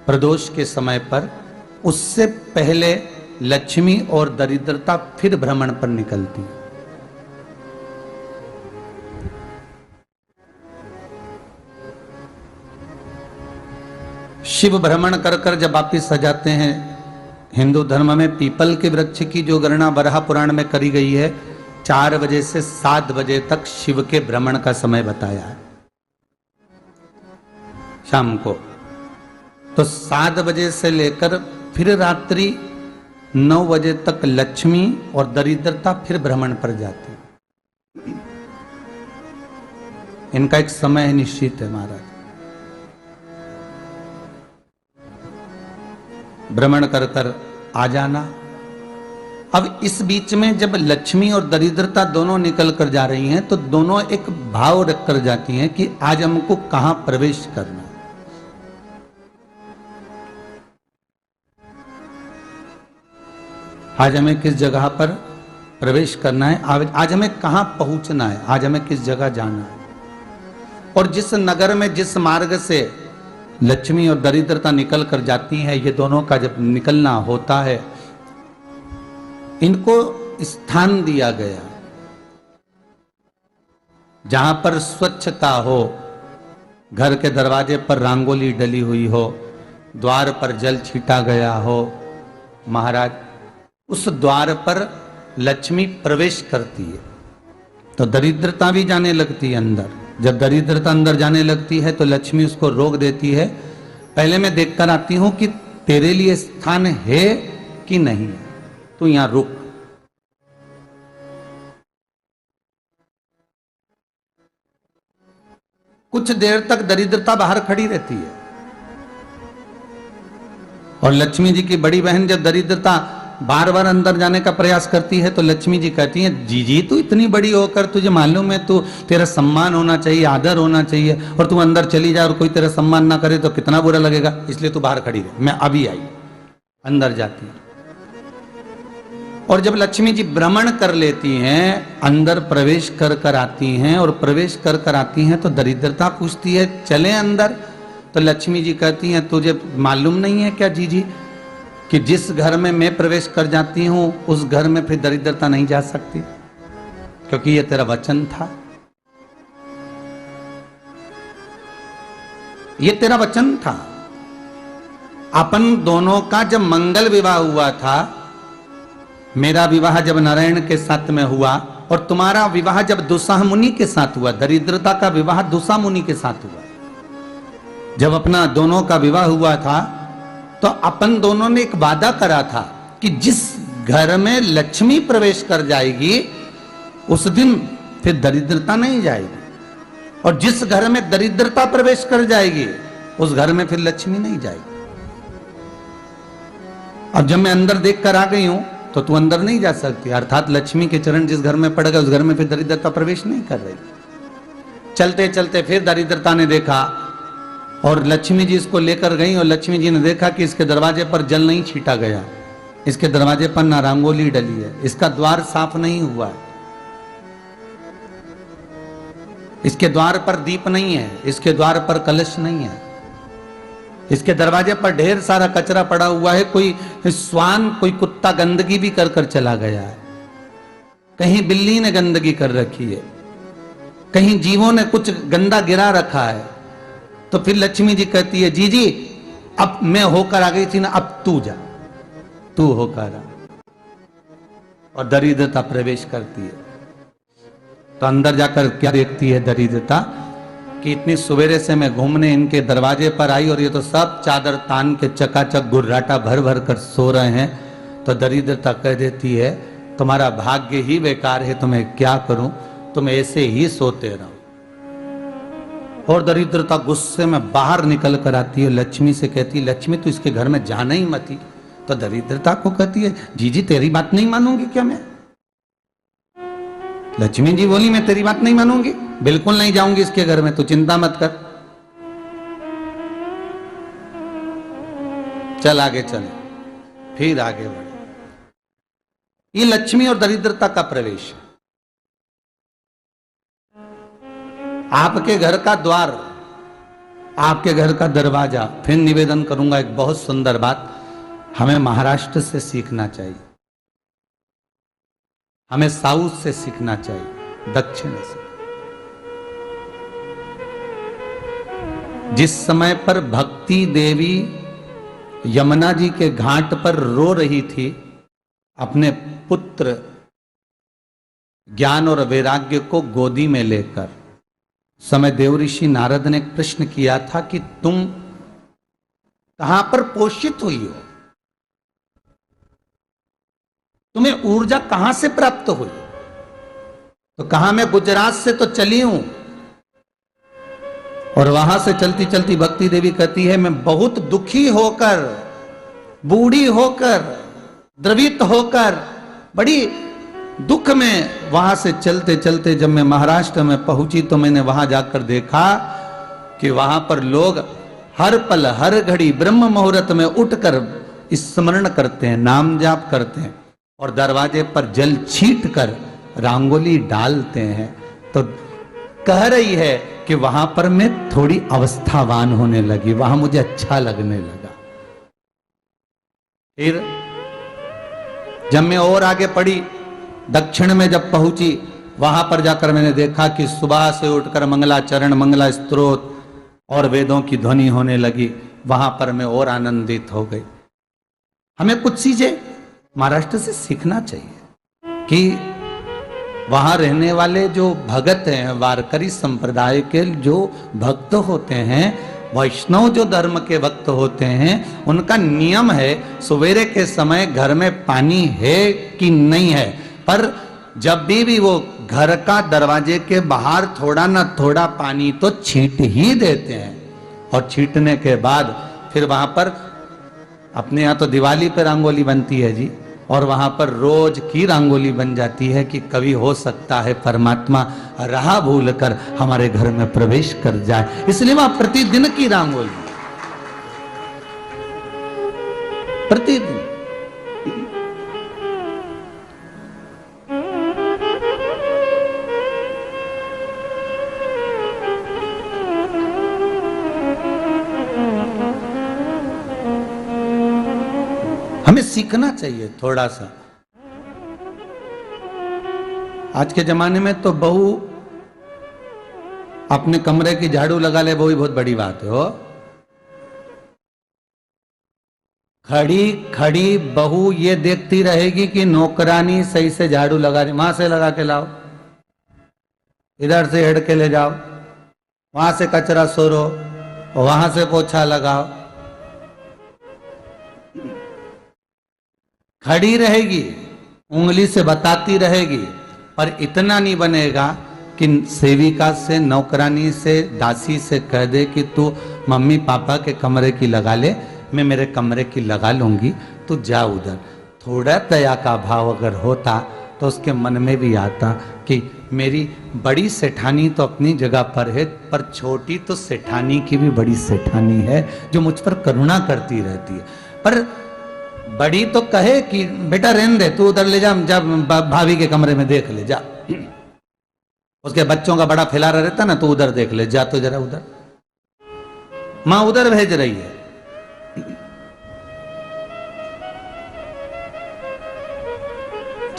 प्रदोष के समय पर, उससे पहले लक्ष्मी और दरिद्रता फिर भ्रमण पर निकलती है। शिव भ्रमण कर कर जब वापिस आ जाते हैं, हिंदू धर्म में पीपल के वृक्ष की जो गणना वराह पुराण में करी गई है, 4 बजे से 7 बजे तक शिव के भ्रमण का समय बताया है शाम को। तो 7 बजे से लेकर फिर रात्रि 9 बजे तक लक्ष्मी और दरिद्रता फिर भ्रमण पर जाती है। इनका एक समय निश्चित है महाराज। भ्रमण कर कर आ जाना। अब इस बीच में जब लक्ष्मी और दरिद्रता दोनों निकल कर जा रही हैं, तो दोनों एक भाव रख कर जाती हैं कि आज हमको कहां प्रवेश करना है। आज हमें किस जगह पर प्रवेश करना है, आज हमें कहां पहुंचना है, आज हमें किस जगह जाना है। और जिस नगर में जिस मार्ग से लक्ष्मी और दरिद्रता निकल कर जाती है, ये दोनों का जब निकलना होता है, इनको स्थान दिया गया जहां पर स्वच्छता हो, घर के दरवाजे पर रंगोली डली हुई हो, द्वार पर जल छीटा गया हो। महाराज, उस द्वार पर लक्ष्मी प्रवेश करती है तो दरिद्रता भी जाने लगती है अंदर। जब दरिद्रता अंदर जाने लगती है तो लक्ष्मी उसको रोक देती है, पहले मैं देखकर आती हूं कि तेरे लिए स्थान है कि नहीं, तू यहां रुक। कुछ देर तक दरिद्रता बाहर खड़ी रहती है और लक्ष्मी जी की बड़ी बहन जब दरिद्रता बार बार अंदर जाने का प्रयास करती है तो लक्ष्मी जी कहती हैं, जीजी तू इतनी बड़ी होकर तुझे मालूम है, तू तेरा सम्मान होना चाहिए, आदर होना चाहिए, और तू अंदर चली जा और कोई तेरा सम्मान ना करे तो कितना बुरा लगेगा, इसलिए तू बाहर खड़ी रहे। मैं अभी आई। अंदर जाती है और जब लक्ष्मी जी भ्रमण कर लेती हैं, अंदर प्रवेश कर कर आती हैं, और प्रवेश कर कर आती हैं तो दरिद्रता पूछती है चले अंदर। तो लक्ष्मी जी कहती हैं, तुझे मालूम नहीं है क्या जीजी कि जिस घर में मैं प्रवेश कर जाती हूं उस घर में फिर दरिद्रता नहीं जा सकती, क्योंकि यह तेरा वचन था, यह तेरा वचन था। अपन दोनों का जब मंगल विवाह हुआ था, मेरा विवाह जब नारायण के साथ में हुआ और तुम्हारा विवाह जब दुसाह मुनि के साथ हुआ, दरिद्रता का विवाह दुसा मुनि के साथ हुआ। जब अपना दोनों का विवाह हुआ था तो अपन दोनों ने एक वादा करा था कि जिस घर में लक्ष्मी प्रवेश कर जाएगी उस दिन फिर दरिद्रता नहीं जाएगी, और जिस घर में दरिद्रता प्रवेश कर जाएगी उस घर में फिर लक्ष्मी नहीं जाएगी। अब जब मैं अंदर देख कर आ गई हूं तो तू अंदर नहीं जा सकती, अर्थात लक्ष्मी के चरण जिस घर में पड़ गए उस घर में फिर दरिद्रता प्रवेश नहीं कर रही। चलते चलते फिर दरिद्रता ने देखा और लक्ष्मी जी इसको लेकर गई, और लक्ष्मी जी ने देखा कि इसके दरवाजे पर जल नहीं छीटा गया, इसके दरवाजे पर ना रंगोली डली है, इसका द्वार साफ नहीं हुआ है, इसके द्वार पर दीप नहीं है, इसके द्वार पर कलश नहीं है, इसके दरवाजे पर ढेर सारा कचरा पड़ा हुआ है, कोई श्वान कोई कुत्ता गंदगी भी कर कर चला गया है, कहीं बिल्ली ने गंदगी कर रखी है, कहीं जीवों ने कुछ गंदा गिरा रखा है। तो फिर लक्ष्मी जी कहती है, जी जी अब मैं होकर आ गई थी ना, अब तू जा, तू होकर आ। और दरिद्रता प्रवेश करती है तो अंदर जाकर क्या देखती है दरिद्रता कि इतनी सवेरे से मैं घूमने इनके दरवाजे पर आई और ये तो सब चादर तान के चकाचक गुर्राटा भर भर कर सो रहे हैं। तो दरिद्रता कह देती है, तुम्हारा भाग्य ही बेकार है, तुम्हें क्या करूं, तुम ऐसे ही सोते रहो। और दरिद्रता गुस्से में बाहर निकल कर आती है, लक्ष्मी से कहती है, लक्ष्मी तू इसके घर में जाना ही मत। तो दरिद्रता को कहती है, जीजी तेरी बात नहीं मानूंगी क्या मैं? लक्ष्मी जी बोली, मैं तेरी बात नहीं मानूंगी, बिल्कुल नहीं जाऊंगी इसके घर में, तू चिंता मत कर, चल आगे चले। फिर आगे बढ़े। ये लक्ष्मी और दरिद्रता का प्रवेश है। आपके घर का द्वार आपके घर का दरवाजा। फिर निवेदन करूंगा एक बहुत सुंदर बात, हमें महाराष्ट्र से सीखना चाहिए, हमें साउथ से सीखना चाहिए, दक्षिण से। जिस समय पर भक्ति देवी यमुना जी के घाट पर रो रही थी अपने पुत्र ज्ञान और वैराग्य को गोदी में लेकर, समय देवऋषि नारद ने एक प्रश्न किया था कि तुम कहां पर पोषित हुई हो, तुम्हें ऊर्जा कहां से प्राप्त हुई? तो कहा मैं गुजरात से तो चली हूं। और वहां से चलती चलती भक्ति देवी कहती है मैं बहुत दुखी होकर, बूढ़ी होकर, द्रवित होकर, बड़ी दुख में वहां से चलते चलते जब मैं महाराष्ट्र में पहुंची तो मैंने वहां जाकर देखा कि वहां पर लोग हर पल हर घड़ी ब्रह्म मुहूर्त में उठकर स्मरण करते हैं, नाम जाप करते हैं और दरवाजे पर जल छीट कर रंगोली डालते हैं। तो कह रही है कि वहां पर मैं थोड़ी अवस्थावान होने लगी, वहां मुझे अच्छा लगने लगा। फिर जब मैं और आगे पढ़ी, दक्षिण में जब पहुंची, वहां पर जाकर मैंने देखा कि सुबह से उठकर मंगलाचरण, मंगला स्तोत्र और वेदों की ध्वनि होने लगी। वहां पर मैं और आनंदित हो गई। हमें कुछ चीजें महाराष्ट्र से सीखना चाहिए कि वहां रहने वाले जो भगत हैं, वारकरी संप्रदाय के जो भक्त होते हैं, वैष्णव जो धर्म के भक्त होते हैं, उनका नियम है सवेरे के समय घर में पानी है कि नहीं है, पर जब भी वो घर का दरवाजे के बाहर थोड़ा ना थोड़ा पानी तो छींट ही देते हैं। और छींटने के बाद फिर वहां पर अपने यहाँ तो दिवाली पर रंगोली बनती है जी, और वहां पर रोज की रंगोली बन जाती है कि कभी हो सकता है परमात्मा राह भूल कर हमारे घर में प्रवेश कर जाए, इसलिए वहां प्रतिदिन की रंगोली, प्रतिदिन। हमें सीखना चाहिए थोड़ा सा। आज के जमाने में तो बहू अपने कमरे की झाड़ू लगा ले, वो ही बहुत बड़ी बात है। हो खड़ी खड़ी बहू ये देखती रहेगी कि नौकरानी सही से झाड़ू लगा रही, वहां से लगा के लाओ, इधर से हेड के ले जाओ, वहां से कचरा सोरो, वहां से पोछा लगाओ। खड़ी रहेगी, उंगली से बताती रहेगी, पर इतना नहीं बनेगा कि सेविका से, नौकरानी से, दासी से कह दे कि तू मम्मी पापा के कमरे की लगा ले, मैं मेरे कमरे की लगा लूंगी, तू जा उधर। थोड़ा दया का भाव अगर होता तो उसके मन में भी आता कि मेरी बड़ी सेठानी तो अपनी जगह पर है, पर छोटी तो सेठानी की भी बड़ी सेठानी है जो मुझ पर करुणा करती रहती है। पर बड़ी तो कहे कि बेटा रहने दे, तू उधर ले जा, जब भाभी के कमरे में देख ले जा। उसके बच्चों का बड़ा फैलारा रहता ना, तो उधर देख ले जा, तो जरा उधर, मां उधर भेज रही है।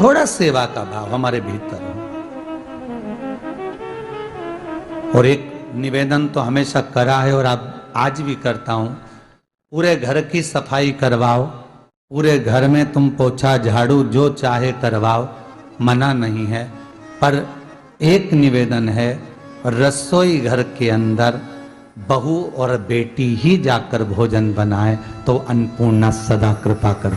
थोड़ा सेवा का भाव हमारे भीतर हो। और एक निवेदन तो हमेशा करा है और अब आज भी करता हूं, पूरे घर की सफाई करवाओ, पूरे घर में तुम पोछा झाड़ू जो चाहे करवाओ, मना नहीं है। पर एक निवेदन है, रसोई घर के अंदर बहू और बेटी ही जाकर भोजन बनाए तो अन्नपूर्णा सदा कृपा कर